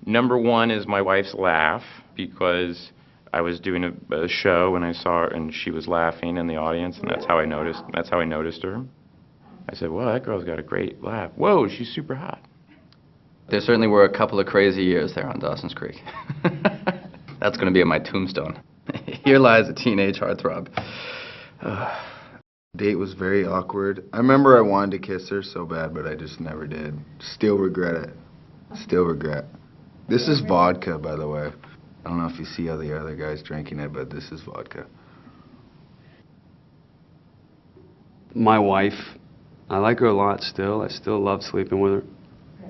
Number one is my wife's laugh, because I was doing a show and I saw her and she was laughing in the audience, and that's how I noticed her. I said, "Well, that girl's got a great laugh. Whoa, she's super hot." There certainly were a couple of crazy years there on Dawson's Creek. That's going to be on my tombstone. Here lies a teenage heartthrob. Date was very awkward. I remember I wanted to kiss her so bad, but I just never did. Still regret it. Still regret. This is vodka, by the way. I don't know if you see all the other guys drinking it, but this is vodka. My wife, I like her a lot still. I still love sleeping with her.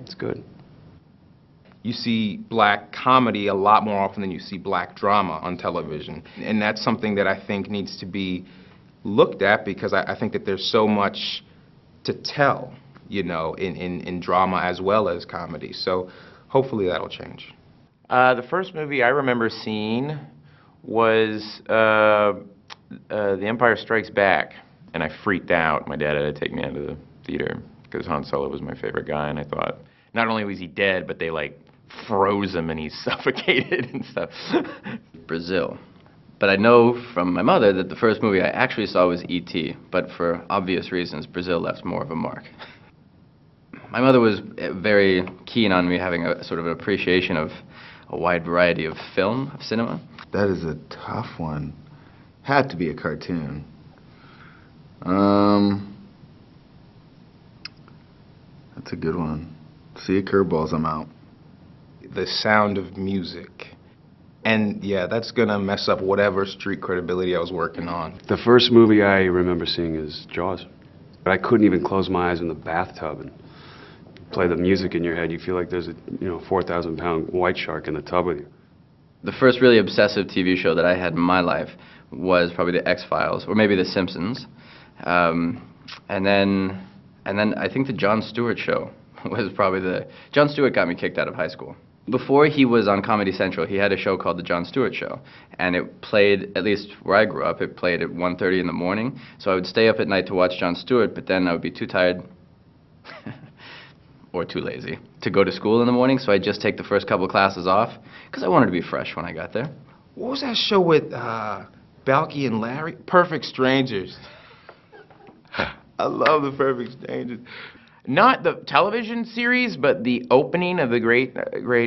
It's good. You see black comedy a lot more often than you see black drama on television. And that's something that I think needs to be looked at, because I think that there's so much to tell, you know, in drama as well as comedy. So hopefully that'll change. The first movie I remember seeing was The Empire Strikes Back, and I freaked out. My dad had to take me out of the theater because Han Solo was my favorite guy, and I thought not only was he dead, but they like froze him and he suffocated and stuff. Brazil. But I know from my mother that the first movie I actually saw was E.T., but for obvious reasons, Brazil left more of a mark. My mother was very keen on me having a sort of an appreciation of a wide variety of film, of cinema. That is a tough one. Had to be a cartoon. That's a good one. See, curveballs, I'm out. The Sound of Music. And yeah, that's gonna mess up whatever street credibility I was working on. The first movie I remember seeing is Jaws. But I couldn't even close my eyes in the bathtub and play the music in your head. You feel like there's a 4,000-pound white shark in the tub with you. The first really obsessive TV show that I had in my life was probably The X-Files, or maybe The Simpsons. And then I think the Jon Stewart show was probably Jon Stewart got me kicked out of high school. Before he was on Comedy Central, he had a show called The Jon Stewart Show, and it played, at least where I grew up, it played at 1:30 in the morning. So I would stay up at night to watch Jon Stewart, but then I would be too tired or too lazy to go to school in the morning, so I'd just take the first couple of classes off, because I wanted to be fresh when I got there. What was that show with Balky and Larry? Perfect Strangers. I love the Perfect Strangers. Not the television series, but the opening of the great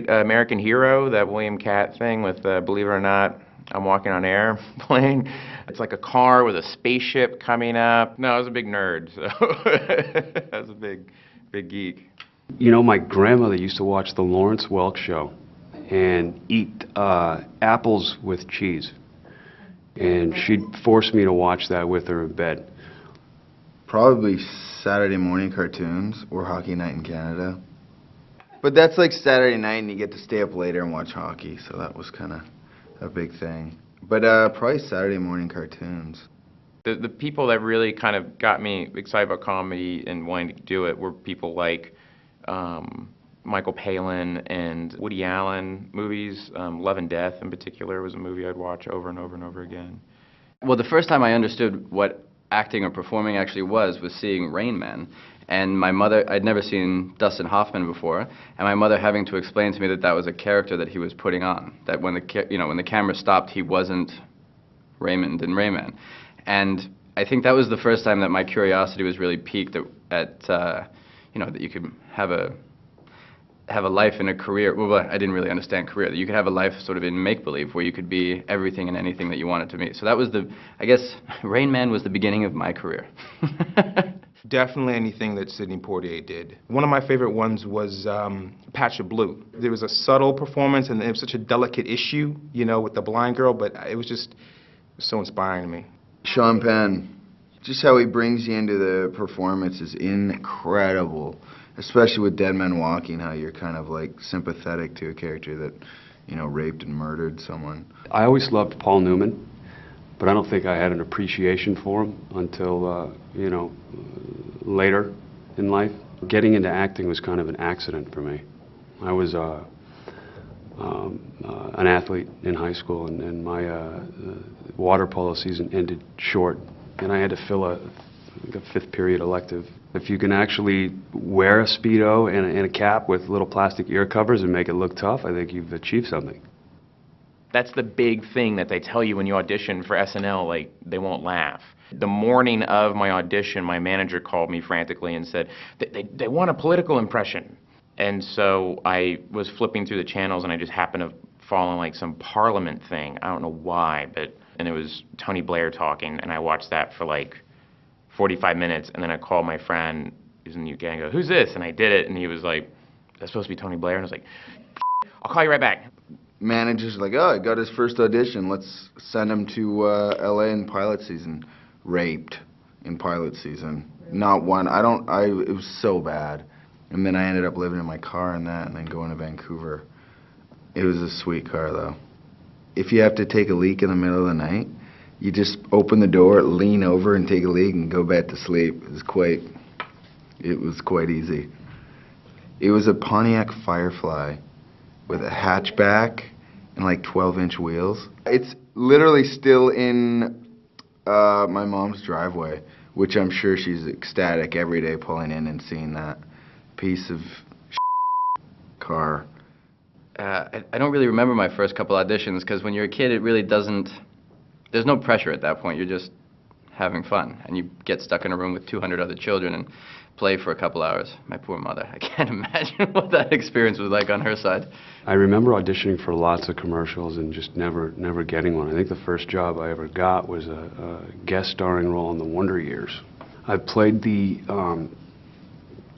American Hero, that William Catt thing with Believe It or Not, I'm Walking on Air playing. It's like a car with a spaceship coming up. No, I was a big nerd, so I was a big geek. You know, my grandmother used to watch the Lawrence Welk Show and eat apples with cheese. And she'd force me to watch that with her in bed. Probably Saturday morning cartoons or Hockey Night in Canada. But that's like Saturday night and you get to stay up later and watch hockey, so that was kind of a big thing. But probably Saturday morning cartoons. The people that really kind of got me excited about comedy and wanting to do it were people like Michael Palin and Woody Allen movies. Love and Death in particular was a movie I'd watch over and over and over again. Well, the first time I understood what acting or performing actually was seeing Rain Man. And my mother, I'd never seen Dustin Hoffman before, and my mother having to explain to me that that was a character that he was putting on. That when the camera stopped, he wasn't Raymond in Rain Man. And I think that was the first time that my curiosity was really piqued at that you could have a life in a career. Well, I didn't really understand career. That you could have a life sort of in make-believe, where you could be everything and anything that you wanted to be. So that was I guess, Rain Man was the beginning of my career. Definitely anything that Sidney Poitier did. One of my favorite ones was Patch of Blue. There was a subtle performance, and it was such a delicate issue, with the blind girl, but it was so inspiring to me. Sean Penn, just how he brings you into the performance is incredible. Especially with Dead Men Walking, how you're kind of like sympathetic to a character that, raped and murdered someone. I always loved Paul Newman, but I don't think I had an appreciation for him until, later in life. Getting into acting was kind of an accident for me. I was an athlete in high school, and my water polo season ended short, and I had to fill a like a fifth period elective. If you can actually wear a Speedo and a cap with little plastic ear covers and make it look tough, I think you've achieved something. That's the big thing that they tell you when you audition for SNL, like, they won't laugh. The morning of my audition, my manager called me frantically and said, they want a political impression. And so I was flipping through the channels and I just happened to fall on like some Parliament thing. I don't know why, and it was Tony Blair talking, and I watched that for like 45 minutes, and then I called my friend who's in the UK and go, "Who's this?" And I did it, and he was like, "That's supposed to be Tony Blair." And I was like, "I'll call you right back." Manager's like, oh, I got his first audition. Let's send him to LA in pilot season. Raped in pilot season. Not one. It was so bad. And then I ended up living in my car and that, and then going to Vancouver. It was a sweet car, though. If you have to take a leak in the middle of the night, you just open the door, lean over, and take a leak, and go back to sleep. It was quite easy. It was a Pontiac Firefly with a hatchback and like 12-inch wheels. It's literally still in my mom's driveway, which I'm sure she's ecstatic every day pulling in and seeing that piece of car. I don't really remember my first couple auditions, because when you're a kid, it really doesn't, there's no pressure at that point. You're just having fun, and you get stuck in a room with 200 other children and play for a couple hours. My poor mother. I can't imagine what that experience was like on her side. I remember auditioning for lots of commercials and just never getting one. I think the first job I ever got was a guest starring role in the Wonder Years. I played the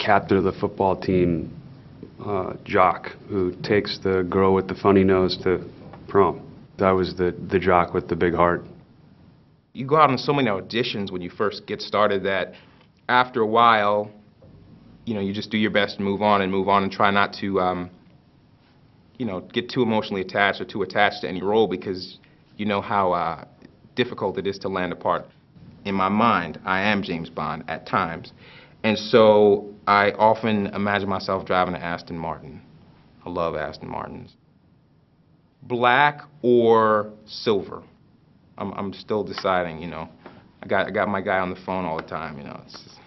captain of the football team, jock, who takes the girl with the funny nose to prom. I was the jock with the big heart. You go out on so many auditions when you first get started that after a while, you know, you just do your best to move on and try not to, you know, get too emotionally attached or too attached to any role, because you know how difficult it is to land a part. In my mind, I am James Bond at times, and so I often imagine myself driving an Aston Martin. I love Aston Martins. Black or silver. I'm still deciding, you know. I got my guy on the phone all the time, you know. It's just,